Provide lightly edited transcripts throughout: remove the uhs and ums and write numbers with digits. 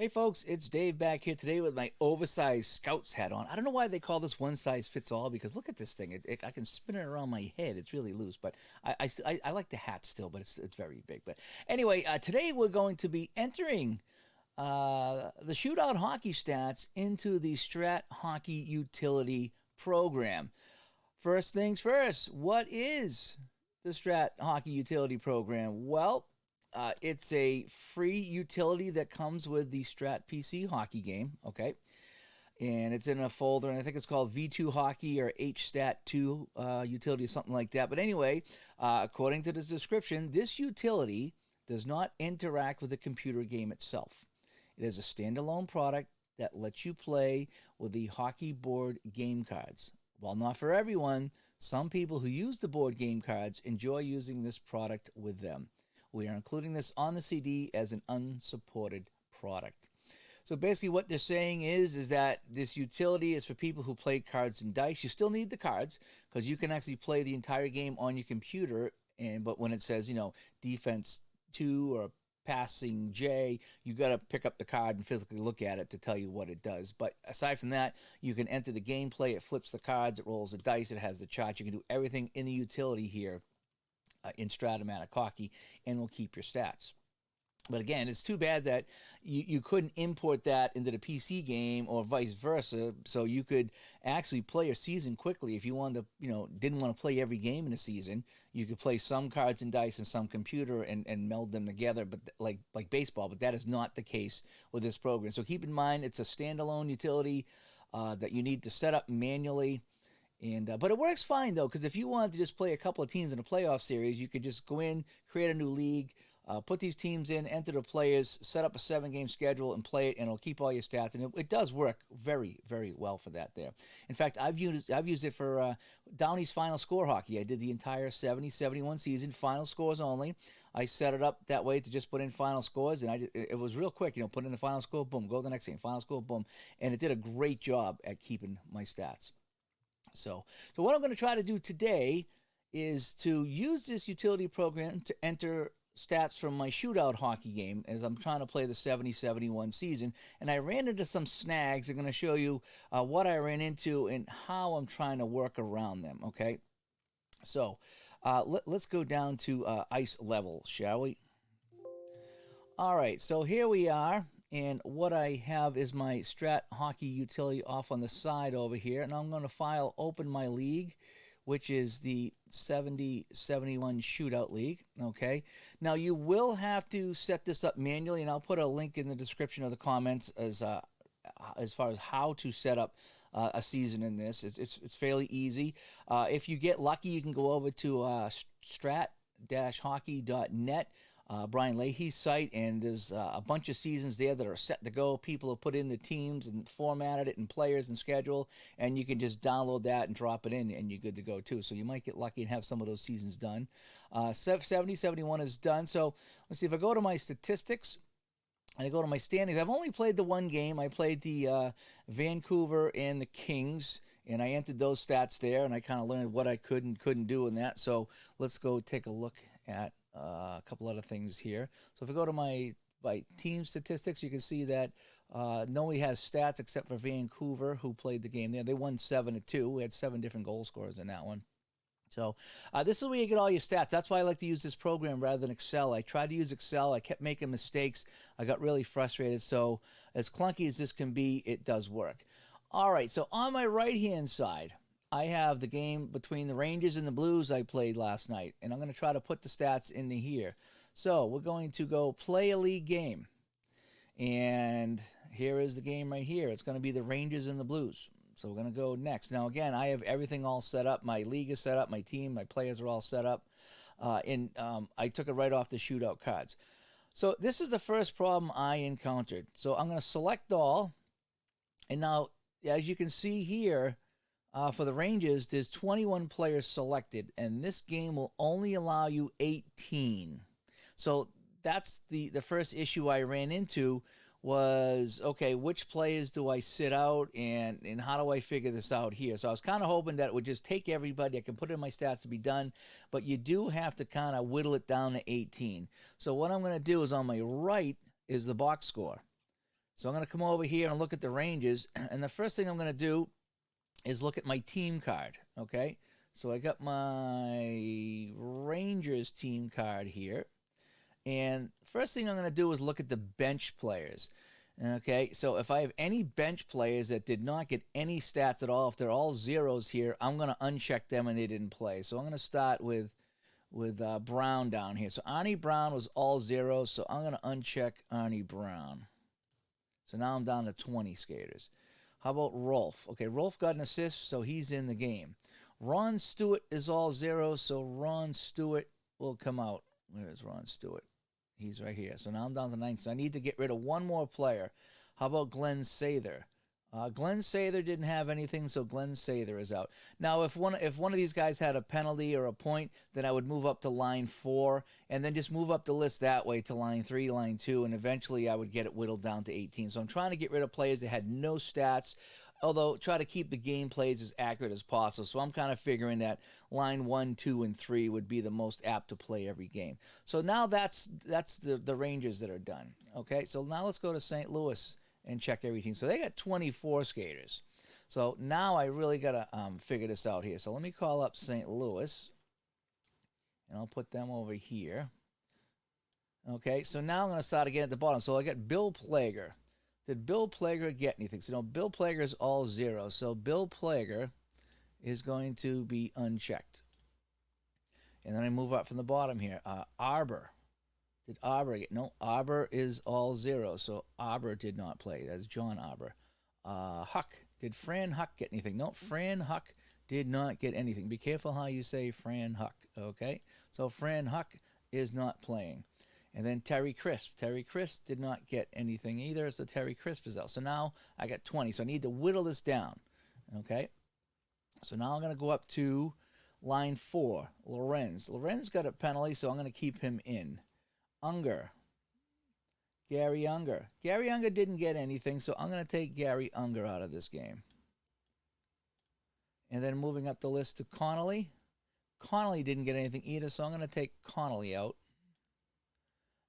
Hey folks, it's Dave back here today with my oversized Scouts hat on. I don't know why they call this one size fits all because look at this thing. I can spin it around my head. It's really loose, but I like the hat still, but it's very big. But anyway, today we're going to be entering the shootout hockey stats into the Strat Hockey Utility program. First things first, what is the Strat Hockey Utility program? Well, it's a free utility that comes with the Strat PC hockey game, okay? And it's in a folder, and I think it's called V2 Hockey or HStat2 utility or something like that. But anyway, according to this description, this utility does not interact with the computer game itself. It is a standalone product that lets you play with the hockey board game cards. While not for everyone, some people who use the board game cards enjoy using this product with them. We are including this on the CD as an unsupported product. So basically what they're saying is that this utility is for people who play cards and dice. You still need the cards because you can actually play the entire game on your computer. But when it says, defense 2 or passing J, you got to pick up the card and physically look at it to tell you what it does. But aside from that, you can enter the gameplay. It flips the cards. It rolls the dice. It has the chart. You can do everything in the utility here. In Stratomatic Hockey, and will keep your stats. But again, it's too bad that you couldn't import that into the PC game or vice versa, so you could actually play a season quickly. If you wanted to, didn't want to play every game in a season, you could play some cards and dice and some computer and meld them together, but like baseball. But that is not the case with this program. So keep in mind, it's a standalone utility that you need to set up manually. But it works fine, though, because if you wanted to just play a couple of teams in a playoff series, you could just go in, create a new league, put these teams in, enter the players, set up a 7-game schedule, and play it, and it'll keep all your stats. And it does work very, very well for that there. In fact, I've used it for Downey's Final Score hockey. I did the entire 70-71 season, final scores only. I set it up that way to just put in final scores, and it was real quick. Put in the final score, boom, go to the next game, final score, boom. And it did a great job at keeping my stats. So what I'm going to try to do today is to use this utility program to enter stats from my shootout hockey game as I'm trying to play the 70-71 season. And I ran into some snags. I'm going to show you what I ran into and how I'm trying to work around them, okay? So let's go down to ice level, shall we? All right, so here we are. And what I have is my Strat Hockey Utility off on the side over here. And I'm going to open my league, which is the 70-71 Shootout League. Okay. Now, you will have to set this up manually, and I'll put a link in the description of the comments as far as how to set up a season in this. It's fairly easy. If you get lucky, you can go over to strat-hockey.net. Brian Leahy's site, and there's a bunch of seasons there that are set to go. People have put in the teams and formatted it and players and schedule, and you can just download that and drop it in, and you're good to go too. So you might get lucky and have some of those seasons done. 70-71 is done. So let's see, if I go to my statistics and I go to my standings, I've only played the one game. I played the Vancouver and the Kings, and I entered those stats there, and I kind of learned what I could and couldn't do in that. So let's go take a look at a couple other things here. So if I go to my team statistics, you can see that nobody has stats except for Vancouver, who played the game there. They won 7-2. We had 7 different goal scorers in that one. So this is where you get all your stats. That's why I like to use this program rather than Excel. I tried to use Excel. I kept making mistakes. I got really frustrated. So as clunky as this can be, it does work. All right, so on my right-hand side, I have the game between the Rangers and the Blues I played last night, and I'm going to try to put the stats into here. So we're going to go play a league game, and here is the game right here. It's going to be the Rangers and the Blues. So we're going to go next. Now, again, I have everything all set up. My league is set up. My team, my players are all set up, and I took it right off the shootout cards. So this is the first problem I encountered. So I'm going to select all, and now, as you can see here, for the Rangers, there's 21 players selected, and this game will only allow you 18. So that's the first issue I ran into was, okay, which players do I sit out, and how do I figure this out here? So I was kind of hoping that it would just take everybody. I can put in my stats to be done, but you do have to kind of whittle it down to 18. So what I'm going to do is on my right is the box score. So I'm going to come over here and look at the ranges. And the first thing I'm going to do is look at my team card, okay? So I got my Rangers team card here. And first thing I'm going to do is look at the bench players. Okay, so if I have any bench players that did not get any stats at all, if they're all zeros here, I'm going to uncheck them and they didn't play. So I'm going to start with Brown down here. So Arnie Brown was all zeros, so I'm going to uncheck Arnie Brown. So now I'm down to 20 skaters. How about Rolf? Okay, Rolf got an assist, so he's in the game. Ron Stewart is all zeros, so Ron Stewart will come out. Where is Ron Stewart? He's right here. So now I'm down to 9. So I need to get rid of one more player. How about Glenn Sather? Glenn Sather didn't have anything, so Glenn Sather is out. Now, if one of these guys had a penalty or a point, then I would move up to line 4 and then just move up the list that way to line 3, line 2, and eventually I would get it whittled down to 18. So I'm trying to get rid of players that had no stats, although try to keep the game plays as accurate as possible. So I'm kind of figuring that line 1, 2, and 3 would be the most apt to play every game. So now that's the Rangers that are done. Okay, so now let's go to St. Louis and check everything. So they got 24 skaters. So now I really got to figure this out here. So let me call up St. Louis, and I'll put them over here. Okay, so now I'm going to start again at the bottom. So I got Bill Plager. Did Bill Plager get anything? So, Bill Plager is all zero. So, Bill Plager is going to be unchecked. And then I move up from the bottom here. Arbor. Did Arbor get? No, Arbor is all zero. So, Arbor did not play. That's John Arbor. Huck. Did Fran Huck get anything? No, Fran Huck did not get anything. Be careful how you say Fran Huck, okay? So, Fran Huck is not playing. And then Terry Crisp. Terry Crisp did not get anything either, so Terry Crisp is out. So now I got 20. So I need to whittle this down. Okay? So now I'm going to go up to line 4, Lorenz. Lorenz got a penalty, so I'm going to keep him in. Unger. Gary Unger. Gary Unger didn't get anything, so I'm going to take Gary Unger out of this game. And then moving up the list to Connolly. Connolly didn't get anything either, so I'm going to take Connolly out.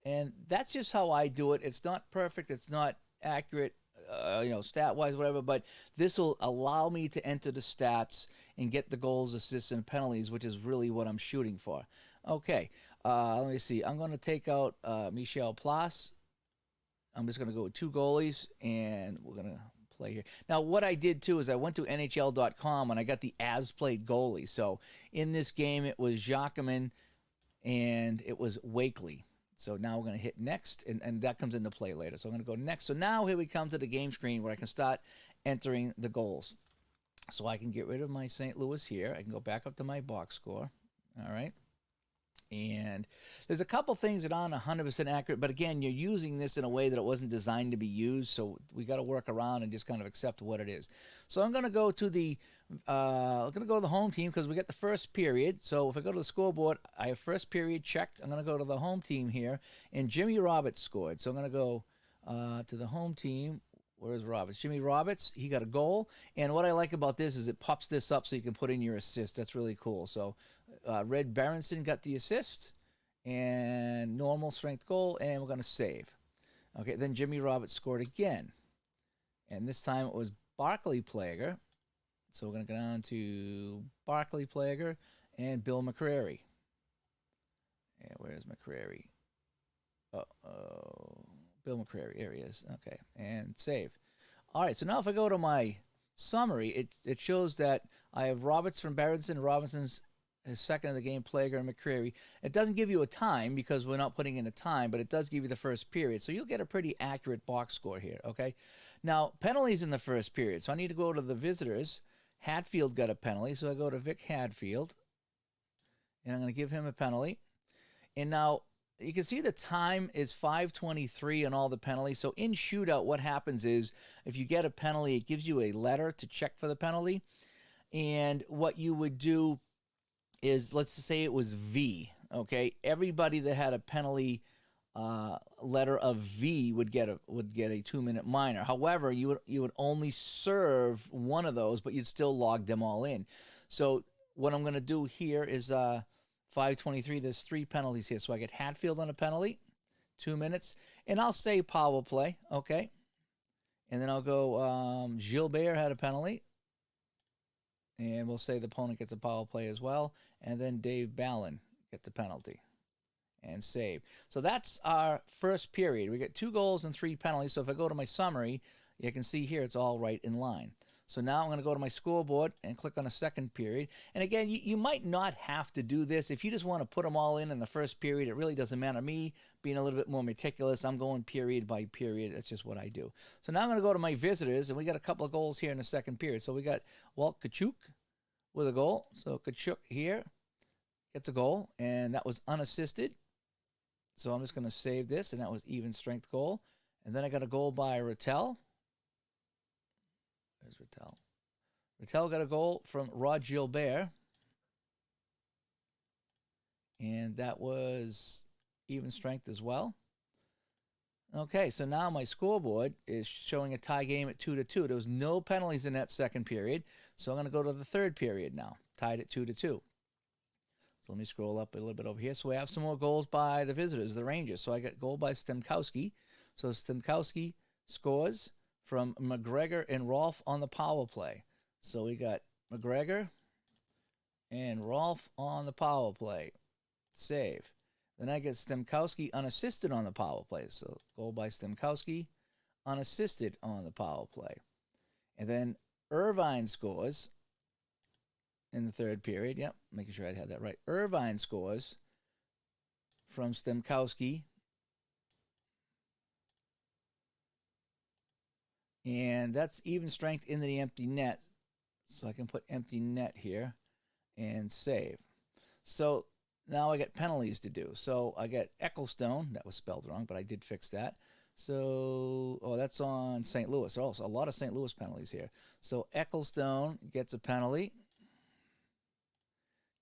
And that's just how I do it. It's not perfect. It's not accurate, stat-wise, whatever. But this will allow me to enter the stats and get the goals, assists, and penalties, which is really what I'm shooting for. Okay, let me see. I'm going to take out Michel Plas. I'm just going to go with 2 goalies, and we're going to play here. Now, what I did, too, is I went to NHL.com, and I got the as-played goalies. So in this game, it was Jacquemin, and it was Wakely. So now we're going to hit next, and that comes into play later. So I'm going to go next. So now here we come to the game screen where I can start entering the goals. So I can get rid of my St. Louis here. I can go back up to my box score. All right. And there's a couple things that aren't 100% accurate, but again, you're using this in a way that it wasn't designed to be used, so we got to work around and just kind of accept what it is. So I'm going to go to the home team because we got the first period. So if I go to the scoreboard, I have first period checked. I'm going to go to the home team here, and Jimmy Roberts scored. So I'm going to go to the home team. Where's Roberts? Jimmy Roberts, he got a goal. And what I like about this is it pops this up so you can put in your assist. That's really cool. So Red Berenson got the assist and normal strength goal, and we're going to save. Okay, then Jimmy Roberts scored again. And this time it was Barclay Plager. So we're going to go down to Barclay Plager and Bill McCrary. And where's McCrary? Bill McCrary, here he is. Okay, and save. All right, so now if I go to my summary, it shows that I have Roberts from Berenson, Robinson's his second of the game, Plager and McCrary. It doesn't give you a time because we're not putting in a time, but it does give you the first period. So you'll get a pretty accurate box score here, okay? Now, penalties in the first period. So I need to go to the visitors. Hatfield got a penalty, so I go to Vic Hatfield, and I'm going to give him a penalty. And now, you can see the time is 5:23 on all the penalties. So in shootout, what happens is if you get a penalty, it gives you a letter to check for the penalty. And what you would do is, let's say it was V, okay? Everybody that had a penalty letter of V would get a 2-minute minor. However, you would only serve one of those, but you'd still log them all in. So what I'm going to do here is 5:23, there's 3 penalties here. So I get Hatfield on a penalty, 2 minutes, and I'll say power play, okay? And then I'll go Gilbert had a penalty. And we'll say the opponent gets a power play as well. And then Dave Ballin gets the penalty and save. So that's our first period. We get 2 goals and 3 penalties. So if I go to my summary, you can see here it's all right in line. So now I'm going to go to my scoreboard and click on a second period. And again, you might not have to do this. If you just want to put them all in the first period, it really doesn't matter. Me being a little bit more meticulous, I'm going period by period. That's just what I do. So now I'm going to go to my visitors, and we got a couple of goals here in the second period. So we got Walt Kachuk with a goal. So Kachuk here gets a goal, and that was unassisted. So I'm just going to save this, and that was even strength goal. And then I got a goal by Rattel. There's Rattel. Rattel got a goal from Rod Gilbert. And that was even strength as well. Okay, so now my scoreboard is showing a tie game at 2-2. There was no penalties in that second period. So I'm going to go to the third period now, tied at 2-2. So let me scroll up a little bit over here. So we have some more goals by the visitors, the Rangers. So I got goal by Stemkowski. So Stemkowski scores from McGregor and Rolfe on the power play. So we got McGregor and Rolfe on the power play. Save. Then I get Stemkowski unassisted on the power play. So goal by Stemkowski, unassisted on the power play. And then Irvine scores in the third period. Yep, making sure I had that right. Irvine scores from Stemkowski. And that's even strength into the empty net. So I can put empty net here and save. So now I got penalties to do. So I got Ecclestone. That was spelled wrong, but I did fix that. So, that's on St. Louis. There's also a lot of St. Louis penalties here. So Ecclestone gets a penalty.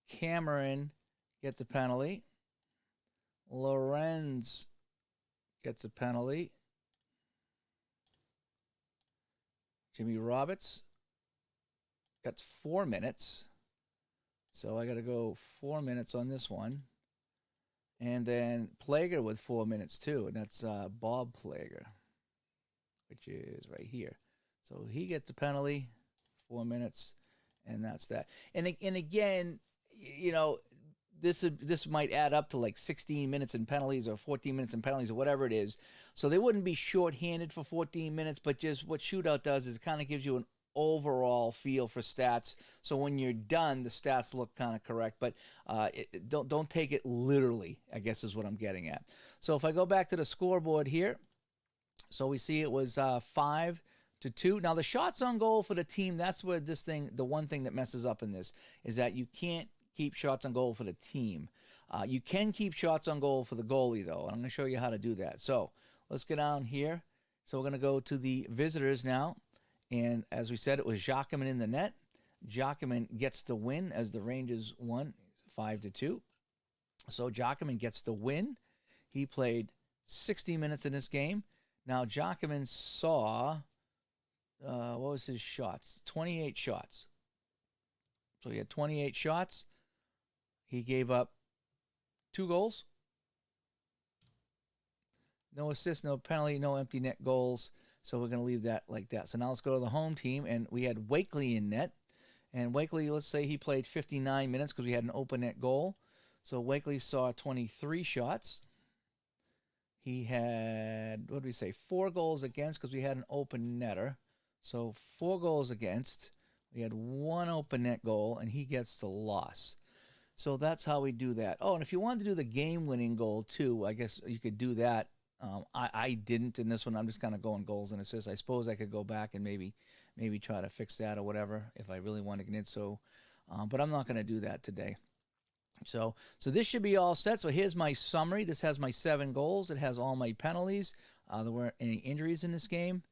Cameron gets a penalty. Lorenz gets a penalty. Jimmy Roberts got 4 minutes. So I got to go 4 minutes on this one. And then Plager with 4 minutes too. And that's Bob Plager, which is right here. So he gets a penalty, 4 minutes, and that's that. And again, this might add up to like 16 minutes in penalties or 14 minutes in penalties or whatever it is. So they wouldn't be shorthanded for 14 minutes, but just what shootout does is it kind of gives you an overall feel for stats. So when you're done, the stats look kind of correct, but don't take it literally, I guess is what I'm getting at. So if I go back to the scoreboard here, so we see it was 5-2. Now the shots on goal for the team, that's where the one thing that messes up in this is that you can't keep shots on goal for the team. You can keep shots on goal for the goalie, though. And I'm going to show you how to do that. So let's get down here. So we're going to go to the visitors now. And as we said, it was Jacquemin in the net. Jacquemin gets the win as the Rangers won 5-2. So Jacquemin gets the win. He played 60 minutes in this game. Now Jacquemin saw, what was his shots? 28 shots. So he had 28 shots. He gave up 2 goals. No assist, no penalty, no empty net goals. So we're going to leave that like that. So now let's go to the home team. And we had Wakely in net. And Wakely, let's say he played 59 minutes because we had an open net goal. So Wakely saw 23 shots. He had, what did we say, 4 goals against because we had an open netter. So 4 goals against. We had 1 open net goal, and he gets the loss. So that's how we do that. Oh, and if you wanted to do the game-winning goal, too, I guess you could do that. I didn't in this one. I'm just kind of going goals and assists. I suppose I could go back and maybe try to fix that or whatever if I really want to get it. So, but I'm not going to do that today. So this should be all set. So here's my summary. This has my 7 goals. It has all my penalties. There weren't any injuries in this game.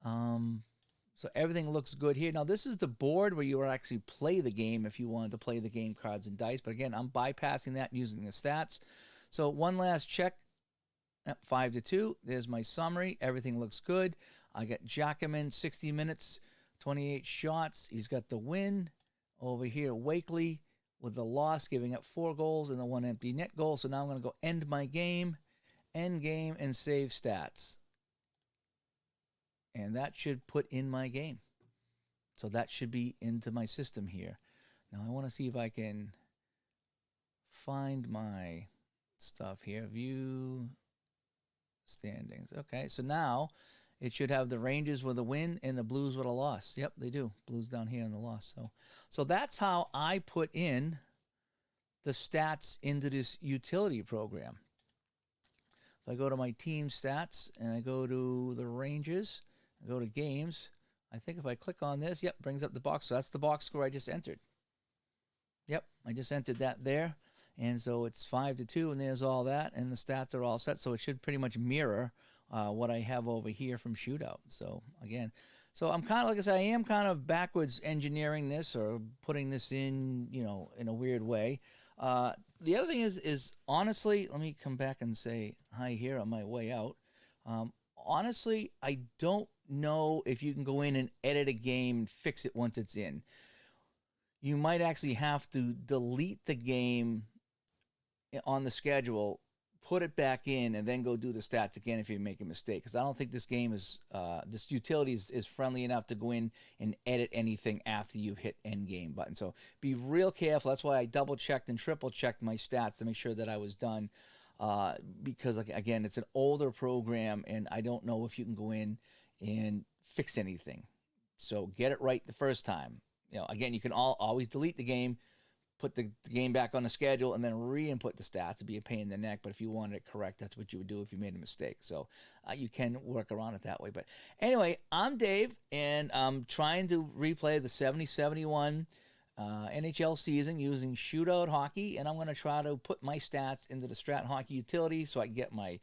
So everything looks good here. Now, this is the board where you would actually play the game if you wanted to play the game cards and dice. But again, I'm bypassing that using the stats. So one last check. 5-2. There's my summary. Everything looks good. I got Jacquemin, 60 minutes, 28 shots. He's got the win. Over here, Wakely with the loss, giving up 4 goals and the 1 empty net goal. So now I'm going to go end my game, end game, and save stats. and that should put in my game. So that should be into my system here. Now I want to see if I can find my stuff here. View standings. Okay, so now it should have the Rangers with a win and the Blues with a loss. Yep, they do. Blues down here in the loss. So that's how I put in the stats into this utility program. If I go to my team stats and I go to the Rangers, I go to games, I think if I click on this, yep, brings up the box. So that's the box score I just entered. Yep, I just entered that there. And so it's 5-2, and there's all that, and the stats are all set. So it should pretty much mirror what I have over here from Shootout. So again, I'm kind of, like I said, I am kind of backwards engineering this or putting this in, in a weird way. The other thing is honestly, let me come back and say hi here on my way out. Honestly, I don't know if you can go in and edit a game and fix it once it's in. You might actually have to delete the game on the schedule, put it back in, and then go do the stats again if you make a mistake. Because I don't think this game this utility is friendly enough to go in and edit anything after you've hit end game button. So be real careful. That's why I double checked and triple checked my stats to make sure that I was done. Because again, it's an older program, and I don't know if you can go in and fix anything. So get it right the first time. Again, you can always delete the game, put the game back on the schedule, and then re-input the stats. It'd be a pain in the neck, but if you wanted it correct, that's what you would do if you made a mistake. So you can work around it that way. But anyway, I'm Dave, and I'm trying to replay the 70-71 NHL season using Shootout Hockey, and I'm going to try to put my stats into the Strat Hockey Utility so I can get my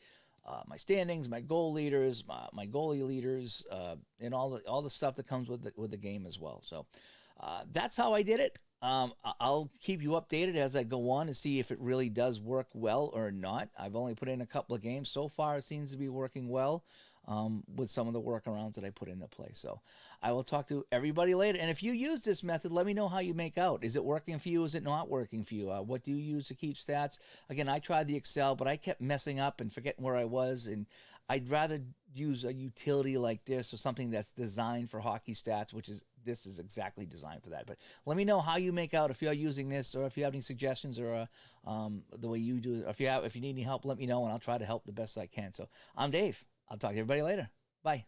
standings, my goal leaders, my goalie leaders, and all the stuff that comes with the game as well. So that's how I did it. I'll keep you updated as I go on to see if it really does work well or not. I've only put in a couple of games. So far, it seems to be working well with some of the workarounds that I put into play. So I will talk to everybody later. And if you use this method, let me know how you make out. Is it working for you? Is it not working for you? What do you use to keep stats? Again, I tried the Excel, but I kept messing up and forgetting where I was. And I'd rather use a utility like this or something that's designed for hockey stats, this is exactly designed for that. But let me know how you make out if you're using this, or if you have any suggestions, or the way you do it. Or if you need any help, let me know, and I'll try to help the best I can. So I'm Dave. I'll talk to everybody later. Bye.